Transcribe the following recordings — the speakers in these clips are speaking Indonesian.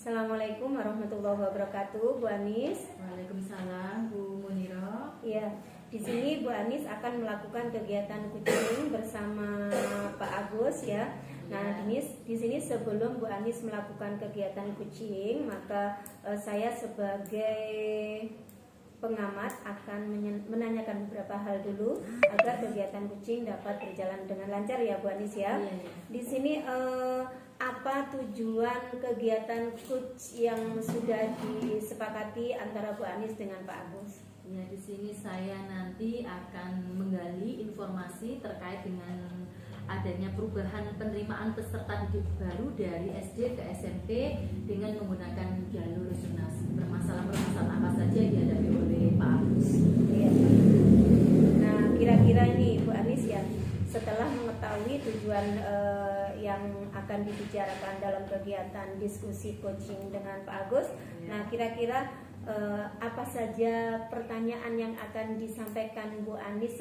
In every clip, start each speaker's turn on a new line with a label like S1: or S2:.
S1: Assalamualaikum warahmatullahi wabarakatuh, Bu Anis.
S2: Waalaikumsalam, Bu Muniro.
S1: Ya, di sini Bu Anis akan melakukan kegiatan kucing bersama Pak Agus ya. Nah, di sini sebelum Bu Anis melakukan kegiatan kucing, maka saya sebagai pengamat akan menanyakan beberapa hal dulu agar kegiatan kucing dapat berjalan dengan lancar ya Bu Anis ya. Di sini apa tujuan kegiatan kuc yang sudah disepakati antara Bu Anis dengan Pak Agus?
S2: Ya, di sini saya nanti akan menggali informasi terkait dengan adanya perubahan penerimaan peserta didik baru dari SD ke SMP dengan menggunakan jalur zonasi. Permasalahan apa saja dihadapi oleh Pak Agus.
S1: Ya. Nah, kira-kira ini Bu Anis ya, setelah mengetahui tujuan yang akan dibicarakan dalam kegiatan diskusi coaching dengan Pak Agus, nah kira-kira apa saja pertanyaan yang akan disampaikan Bu Anis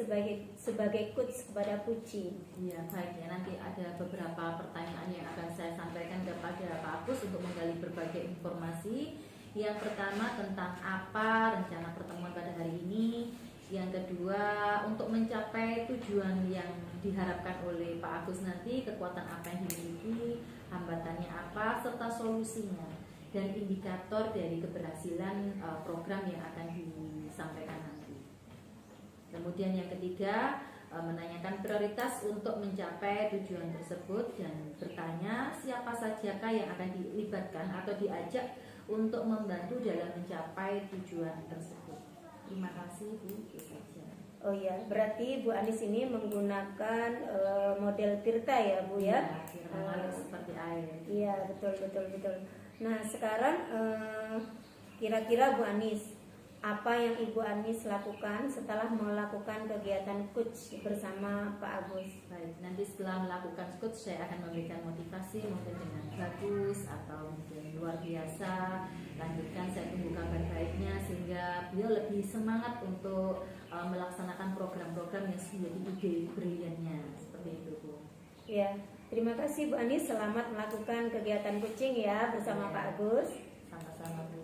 S1: sebagai coach kepada kucing?
S2: Ya, baik ya, nanti ada beberapa pertanyaan yang akan saya sampaikan kepada Pak Agus untuk menggali berbagai informasi. Yang pertama tentang apa rencana pertemuan pada hari ini. Yang kedua, untuk mencapai tujuan yang diharapkan oleh Pak Agus nanti, kekuatan apa yang dimiliki, hambatannya apa, serta solusinya, dan indikator dari keberhasilan program yang akan disampaikan nanti. Kemudian yang ketiga, menanyakan prioritas untuk mencapai tujuan tersebut dan bertanya siapa sajakah yang akan dilibatkan atau diajak untuk membantu dalam mencapai tujuan tersebut. Terima kasih Bu.
S1: Oh ya, berarti Bu Anis ini menggunakan model Tirta ya Bu ya?
S2: Seperti air.
S1: Iya, betul. Nah sekarang kira-kira Bu Anis, apa yang Ibu Anis lakukan setelah melakukan kegiatan coach bersama Pak Agus?
S2: Baik, nanti setelah melakukan coach saya akan memberikan motivasi mungkin dengan bagus atau mungkin luar biasa. Lanjutkan, saya tunggu kabar baiknya sehingga beliau lebih semangat untuk melaksanakan program-program yang menjadi ide briliannya, seperti itu Bu.
S1: Ya, terima kasih Bu Anis, selamat melakukan kegiatan coaching ya bersama Pak Agus.
S2: Sama-sama Bu.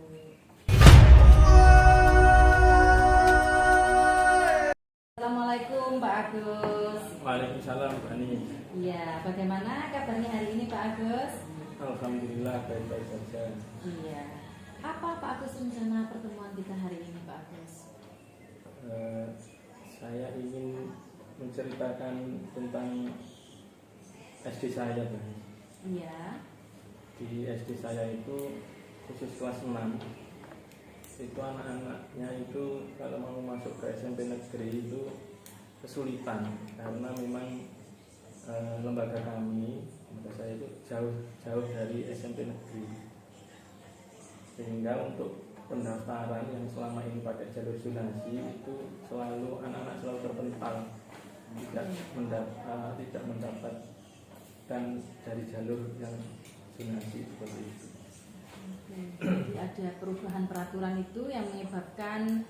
S2: Assalamualaikum Pak Agus.
S3: Waalaikumsalam Bu Anis.
S2: Iya, bagaimana kabarnya hari ini Pak Agus?
S3: Alhamdulillah baik-baik saja.
S2: Iya. Apa Pak Agus rencana pertemuan kita hari ini Pak Agus?
S3: Saya ingin menceritakan tentang SD saya Bu.
S2: Iya.
S3: Di SD saya itu khusus kelas 6 itu anak-anaknya itu kalau mau masuk ke SMP negeri itu kesulitan karena memang lembaga saya itu jauh dari SMP negeri, sehingga untuk pendaftaran yang selama ini pakai jalur zonasi itu selalu anak-anak selalu terpental, tidak mendapat dan dari jalur yang zonasi seperti itu.
S2: Jadi ada perubahan peraturan itu yang menyebabkan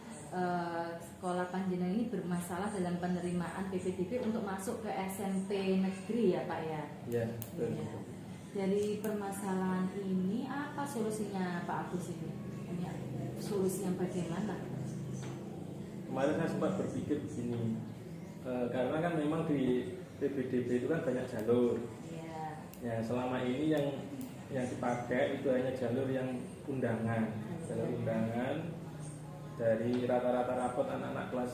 S2: sekolah Panjenengan ini bermasalah dalam penerimaan PPDB untuk masuk ke SMP negeri ya Pak ya?
S3: Iya, betul.
S2: Ya. Dari permasalahan ini apa solusinya Pak Agus ini? Ini solusi yang bagaimana?
S3: Kemarin saya sempat berpikir begini, karena kan memang di PPDB itu kan banyak jalur.
S2: Ya.
S3: Ya, selama ini yang dipakai itu hanya jalur yang undangan, dari rata-rata rapot anak-anak kelas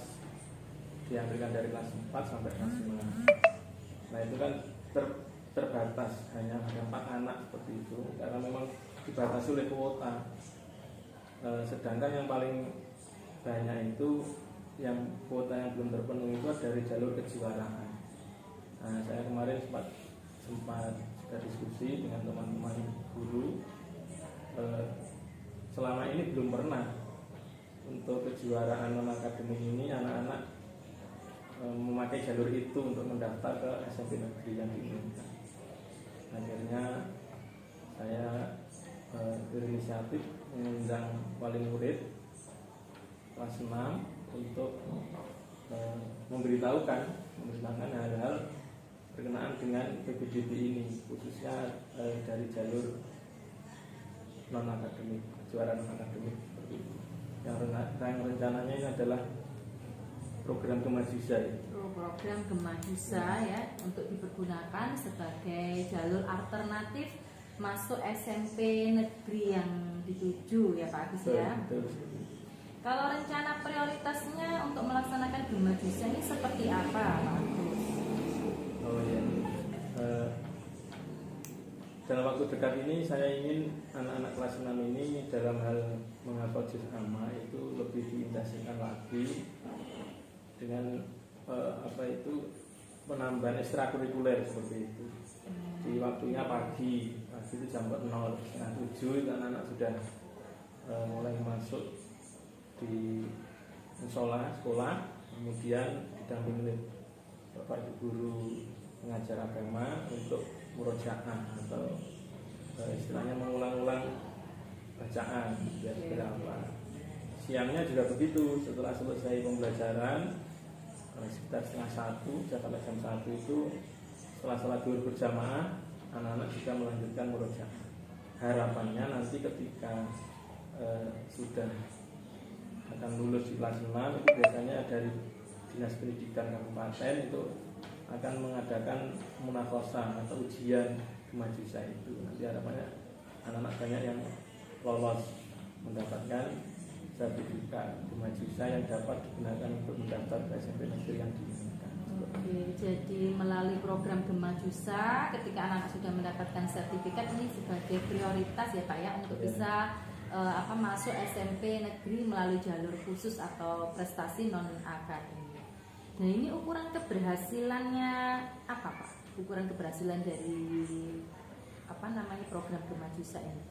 S3: diambilkan dari kelas 4 sampai kelas 5. Nah itu kan terbatas, hanya ada 4 anak seperti itu karena memang dibatasi oleh kuota. Sedangkan yang paling banyak itu yang kuota yang belum terpenuhi itu dari jalur kejuaraan. Nah saya kemarin sempat diskusi dengan teman-teman guru, selama ini belum pernah untuk kejuaraan non akademik ini anak-anak memakai jalur itu untuk mendaftar ke SMP negeri yang diinginkan. Akhirnya saya berinisiatif mengundang wali murid kelas 6 untuk memberitahukan hal-hal berkenaan dengan PPDB ini, khususnya dari jalur non akademik, kejuaraan non akademik seperti itu. Yang rencananya ini adalah program Gemajusa ya.
S2: Program Gemajusa ya, untuk dipergunakan sebagai jalur alternatif masuk SMP negeri yang dituju ya Pak Agus ya.
S3: Betul.
S2: Kalau rencana prioritasnya untuk melaksanakan Gemajusa ini seperti apa Pak Agus?
S3: Oh ya. Dalam waktu dekat ini saya ingin anak-anak kelas 6 ini dalam hal menghafal juz amma itu lebih diintensifkan lagi dengan penambahan ekstrakurikuler seperti itu. Di waktunya pagi itu jam 0, setengah 7 itu anak-anak sudah mulai masuk di musola sekolah, kemudian didampingi oleh bapak ibu guru pengajar agama untuk murojaah atau istilahnya mengulang-ulang bacaan biar berapa. Siangnya juga begitu, setelah selesai pembelajaran sekitar setengah 1 sampai jam 1 itu setelah sholat zuhur berjamaah anak-anak juga melanjutkan murojaah. Harapannya nanti ketika sudah akan lulus di kelas 6 itu biasanya dari Dinas Pendidikan Kabupaten itu akan mengadakan munafasah atau ujian Gemajusa itu. Nanti harapannya anak-anak banyak yang lolos mendapatkan sertifikat Gemajusa yang dapat digunakan untuk mendaftar ke SMP negeri yang diinginkan.
S2: Oke, jadi melalui program Gemajusa ketika anak-anak sudah mendapatkan sertifikat ini sebagai prioritas ya Pak ya untuk bisa masuk SMP negeri melalui jalur khusus atau prestasi non akademik. Nah ini ukuran keberhasilannya apa Pak? Ukuran keberhasilan dari program Gemajusa ini?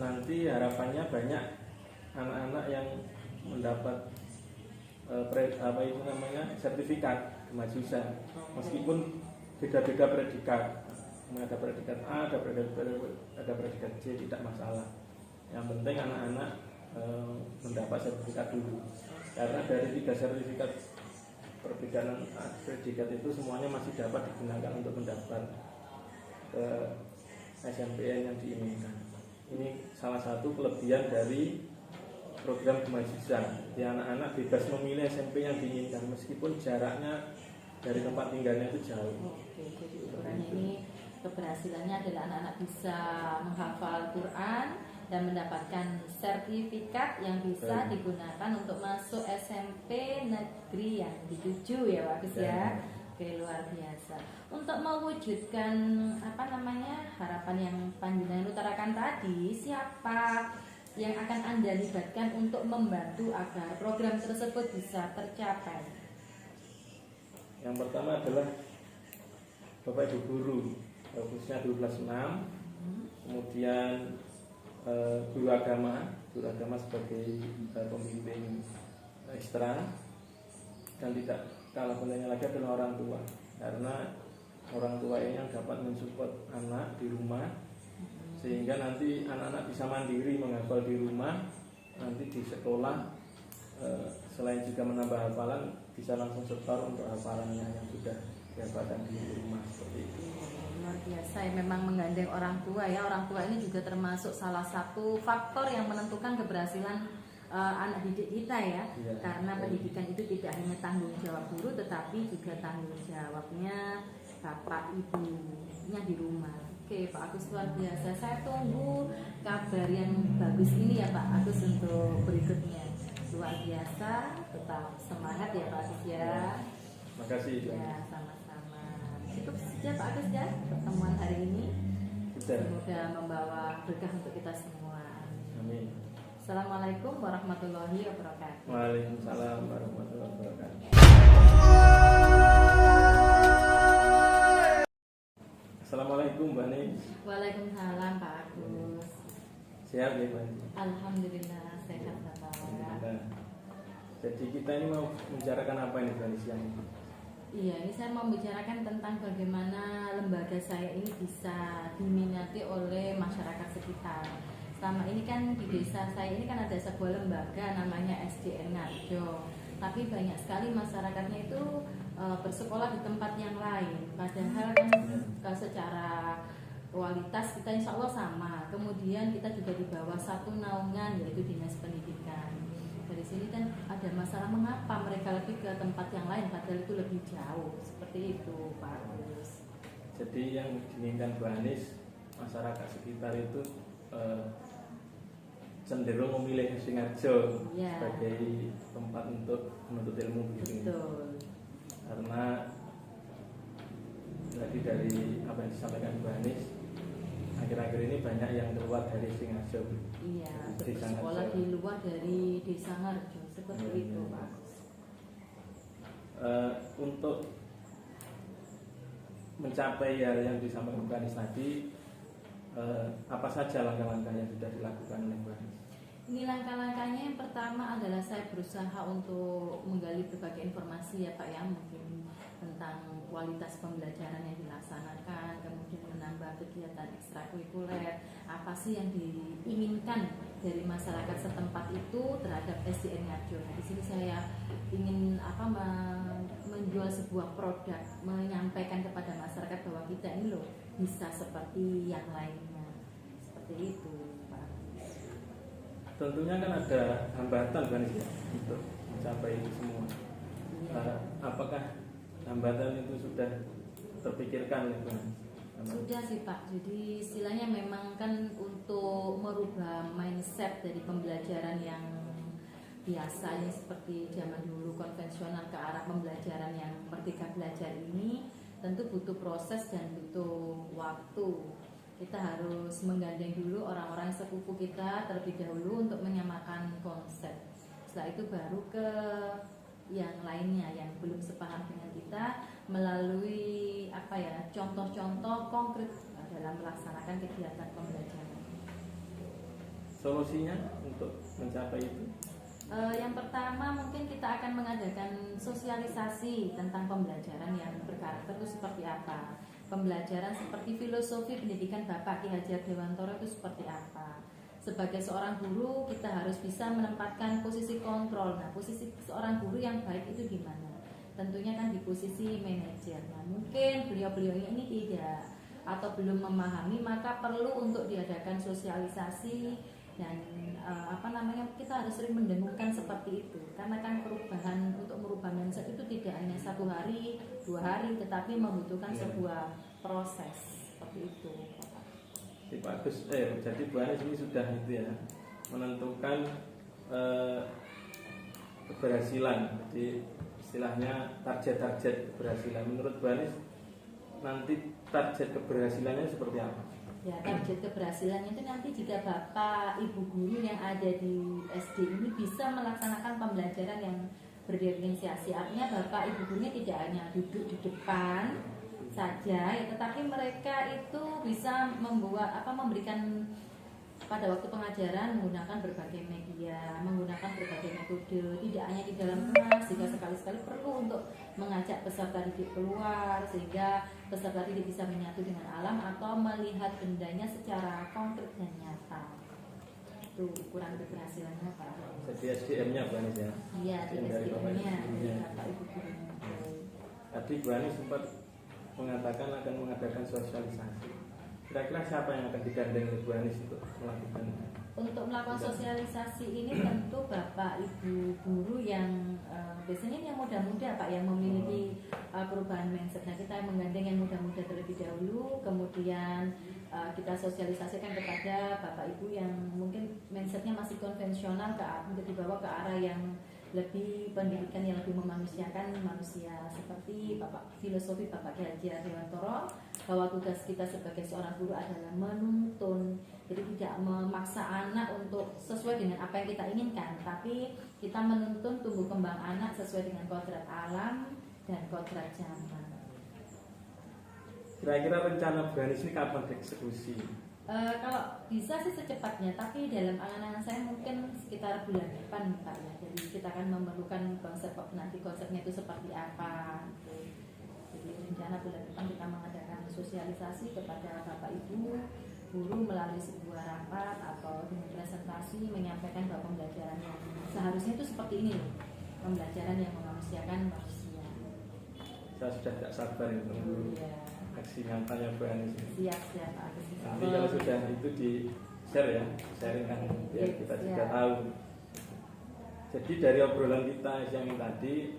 S3: Nanti harapannya banyak anak-anak yang mendapat sertifikat Gemajusa, meskipun beda-beda predikat. Ada predikat A, ada predikat C, tidak masalah. Yang penting anak-anak mendapat sertifikat dulu. Karena dari 3 sertifikat perbedaan predikat itu semuanya masih dapat digunakan untuk mendaftar ke SMPN yang diinginkan. Ini salah satu kelebihan dari program Gemajusa. Di anak-anak bebas memilih SMP yang diinginkan meskipun jaraknya dari tempat tinggalnya itu jauh.
S2: Oke, jadi ukurannya ini keberhasilannya adalah anak-anak bisa menghafal Quran dan mendapatkan sertifikat yang bisa digunakan untuk masuk SMP negeri yang dituju ya Pak Agus ya. Oke, luar biasa. Untuk mewujudkan harapan yang panjenengan utarakan tadi, siapa yang akan Anda libatkan untuk membantu agar program tersebut bisa tercapai?
S3: Yang pertama adalah Bapak Ibu guru, khususnya guru kelas 6, kemudian guru agama sebagai pembimbing ekstra, dan tidak kalah pentingnya lagi adalah orang tua, karena orang tua ini yang dapat mensupport anak di rumah sehingga nanti anak-anak bisa mandiri menghafal di rumah, nanti di sekolah selain juga menambah hafalan bisa langsung setor untuk hafalannya yang sudah dihafalkan di rumah seperti itu.
S2: Luar biasa ya, memang menggandeng orang tua ya. Orang tua ini juga termasuk salah satu faktor yang menentukan keberhasilan anak didik kita ya. Karena pendidikan itu tidak hanya tanggung jawab guru, tetapi juga tanggung jawabnya bapak ibunya di rumah. Oke Pak Agus, luar biasa. Saya tunggu kabar yang bagus ini ya Pak Agus untuk berikutnya. Luar biasa, tetap semangat ya Pak Agus ya.
S3: Terima kasih.
S2: Ya, sama-sama. Cukup saja Pak Agus ya pertemuan hari ini. Semoga membawa berkah untuk kita semua.
S3: Amin.
S2: Assalamualaikum warahmatullahi wabarakatuh.
S3: Waalaikumsalam warahmatullahi wabarakatuh. Assalamualaikum Mbak Nis.
S2: Waalaikumsalam Pak Agus.
S3: Sehat ya Mbak?
S2: Alhamdulillah sehat Bapak.
S3: Jadi kita ini mau membicarakan apa ini Mbak Nis yang ini?
S2: Iya, ini saya mau membicarakan tentang bagaimana lembaga saya ini bisa diminati oleh masyarakat sekitar. Selama ini kan di desa saya ini kan ada sebuah lembaga namanya SDN Ngarjo. Tapi banyak sekali masyarakatnya itu bersekolah di tempat yang lain. Padahal kan secara kualitas kita insya Allah sama. Kemudian kita juga di bawah satu naungan yaitu Dinas Pendidikan. Dari sini kan ada masalah mengapa mereka lebih ke tempat yang lain padahal itu lebih jauh. Seperti itu Pak Agus.
S3: Jadi yang diinginkan Bu Anis, masyarakat sekitar itu cenderung memilih Sidoarjo
S2: Ya.
S3: sebagai tempat untuk menuntut ilmu begitu.
S2: Betul.
S3: Karena tadi dari apa yang disampaikan Bu Anis, akhir-akhir ini banyak yang keluar dari Sidoarjo.
S2: Iya,
S3: Dari
S2: sekolah
S3: Sidoarjo.
S2: di luar dari Desa Ngarjo seperti itu Pak.
S3: Untuk mencapai hal yang disampaikan Bu Anis tadi, apa saja langkah-langkah yang sudah dilakukan oleh Bu Anis?
S2: Ini langkah-langkahnya yang pertama adalah saya berusaha untuk menggali berbagai informasi ya Pak ya, mungkin tentang kualitas pembelajaran yang dilaksanakan, kemudian menambah kegiatan ekstrakurikuler, apa sih yang diinginkan dari masyarakat setempat itu terhadap SDN Ngarjo. Nah, di sini saya ingin menjual sebuah produk, menyampaikan kepada masyarakat bahwa kita ini loh bisa seperti yang lainnya, seperti itu Pak.
S3: Tentunya kan ada hambatan kan ya untuk mencapai itu semua.
S2: Iya.
S3: Apakah hambatan itu sudah terpikirkan oleh Bu Anis?
S2: Sudah sih Pak, jadi istilahnya memang kan untuk merubah mindset dari pembelajaran yang biasanya seperti zaman dulu konvensional ke arah pembelajaran yang merdeka belajar ini tentu butuh proses dan butuh waktu. Kita harus menggandeng dulu orang-orang sepupu kita terlebih dahulu untuk menyamakan konsep. Setelah itu baru ke yang lainnya yang belum sepaham dengan kita melalui contoh-contoh konkret dalam melaksanakan kegiatan pembelajaran.
S3: Solusinya untuk mencapai itu?
S2: Yang pertama mungkin kita akan mengadakan sosialisasi tentang pembelajaran yang berkarakter itu seperti apa. Pembelajaran seperti filosofi pendidikan Bapak Ki Hajar Dewantoro itu seperti apa. Sebagai seorang guru kita harus bisa menempatkan posisi kontrol. Nah, posisi seorang guru yang baik itu di mana? Tentunya kan di posisi manajer. Nah, mungkin beliau-beliau ini tidak atau belum memahami, maka perlu untuk diadakan sosialisasi dan kita harus sering mendengungkan seperti itu. Karena kan perubahan untuk merubah mindset itu tidak hanya 1 hari, 2 hari, tetapi membutuhkan sebuah proses seperti itu.
S3: Pak Agus, jadi Bu Anis ini sudah itu ya menentukan keberhasilan. Jadi istilahnya target-target keberhasilan. Menurut Bu Anis nanti target keberhasilannya seperti apa?
S2: Ya, target keberhasilannya itu nanti jika Bapak Ibu guru yang ada di SD ini bisa melaksanakan pembelajaran yang berdiferensiasi. Artinya Bapak Ibu gurunya tidak hanya duduk di depan saja, ya, tetapi mereka itu bisa memberikan pada waktu pengajaran menggunakan berbagai media, menggunakan berbagai metode, tidak hanya di dalam kelas, sehingga sekali-sekali perlu untuk mengajak peserta didik keluar, sehingga peserta didik bisa menyatu dengan alam atau melihat bendanya secara konkret dan nyata. Itu ukuran keberhasilannya Pak.
S3: Jadi SDM-nya Bu Anis ya?
S2: Iya, di SDM-nya,
S3: Iya.
S2: Bapak Ibu gurunya.
S3: Tadi Bu Anis sempat mengatakan akan mengadakan sosialisasi. Kira-kira siapa yang akan digandeng oleh Bu Anis untuk melakukan?
S2: Untuk melakukan sosialisasi ini tentu Bapak Ibu guru yang biasanya yang muda-muda Pak yang memiliki perubahan mindset. Nah, kita menggandeng yang muda-muda terlebih dahulu, kemudian kita sosialisasikan kepada Bapak Ibu yang mungkin mindsetnya masih konvensional untuk dibawa ke arah yang lebih pendidikan yang lebih memanusiakan manusia, seperti filosofi Bapak Ki Hajar Dewantoro, bahwa tugas kita sebagai seorang guru adalah menuntun, jadi tidak memaksa anak untuk sesuai dengan apa yang kita inginkan, tapi kita menuntun tumbuh kembang anak sesuai dengan kodrat alam dan kodrat zaman.
S3: Kira-kira rencana Bu Anis ini kapan dieksekusi?
S2: Kalau bisa sih secepatnya, tapi dalam angan-angan saya mungkin sekitar bulan depan Pak ya. Jadi kita akan memerlukan konsepnya itu seperti apa gitu. Jadi rencana bulan depan kita mengadakan sosialisasi kepada Bapak Ibu guru melalui sebuah rapat atau dengan presentasi menyampaikan bahwa pembelajaran yang seharusnya itu seperti ini loh, pembelajaran yang memanusiakan manusia.
S3: Saya sudah tidak sabar menunggu
S2: Iya.
S3: aksi nyatanya Bu Anis ini.
S2: Siap Pak Agus.
S3: Nanti kalau sudah itu di share ya, sharing kan biar kita juga tahu. Jadi dari obrolan kita yang tadi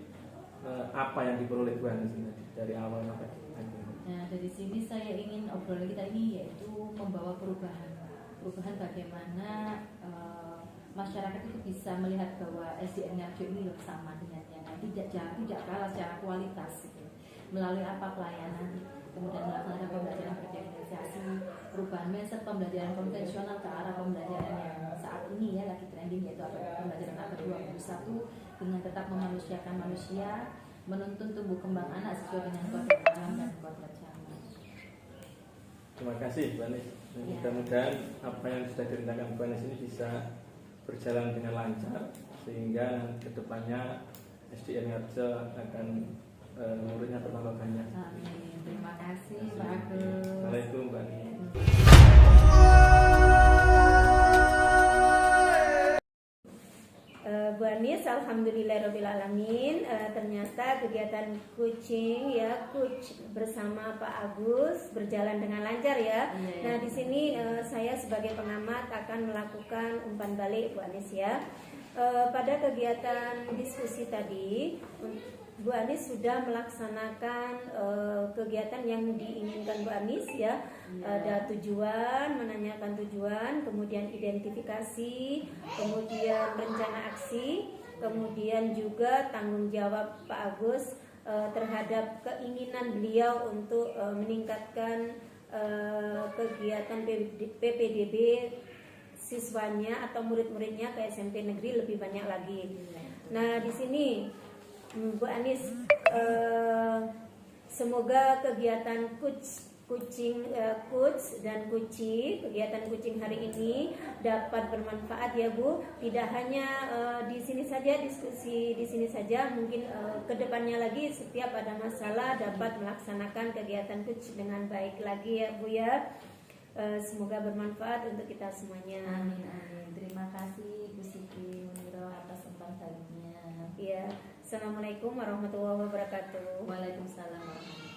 S3: apa yang diperoleh Bu Anis tadi dari awal sampai akhir?
S2: Nah, dari sini saya ingin obrolan kita ini yaitu membawa perubahan bagaimana masyarakat itu bisa melihat bahwa SDN Ngarjo ini sama dengan yang lain, tidak kalah secara kualitas gitu. Melalui apa pelayanan, kemudian melaksanakan pembelajaran berdifferensiasi, perubahan mindset pembelajaran konvensional ke arah pembelajaran yang saat ini ya lagi trending, yaitu pembelajaran abad 21 dengan tetap memanusiakan manusia, menuntun tumbuh kembang anak sesuai dengan kodrat alam dan kodrat zaman.
S3: Terima kasih Bu Anis. Mudah-mudahan apa yang sudah direncanakan Bu Anis ini bisa berjalan dengan lancar sehingga kedepannya SDN Ngarjo akan muridnya bertambah banyak.
S2: Amin. Terima kasih Pak Agus.
S3: Assalamualaikum Mbak Anis.
S1: Bu Anis, alhamdulillahirobbilalamin. Ternyata kegiatan kucing ya, Kuc bersama Pak Agus berjalan dengan lancar ya. Nah di sini saya sebagai pengamat akan melakukan umpan balik Bu Anis ya. Pada kegiatan diskusi tadi, Bu Anis sudah melaksanakan kegiatan yang diinginkan Bu Anis ya. Ada tujuan, menanyakan tujuan, kemudian identifikasi, kemudian rencana aksi, kemudian juga tanggung jawab Pak Agus terhadap keinginan beliau untuk meningkatkan kegiatan PPDB siswanya atau murid-muridnya ke SMP negeri lebih banyak lagi. Nah di sini Bu Anis, semoga kegiatan kucing dan kuci, kegiatan kucing hari ini dapat bermanfaat ya Bu. Tidak hanya di sini saja, diskusi di sini saja, mungkin kedepannya lagi setiap ada masalah dapat melaksanakan kegiatan kucing dengan baik lagi ya Bu ya. Semoga bermanfaat untuk kita semuanya.
S2: Amin. Terima kasih Bu Siti Muniro atas umpan baliknya.
S1: Ya, assalamualaikum warahmatullahi wabarakatuh.
S2: Waalaikumsalam warahmatullahi wabarakatuh.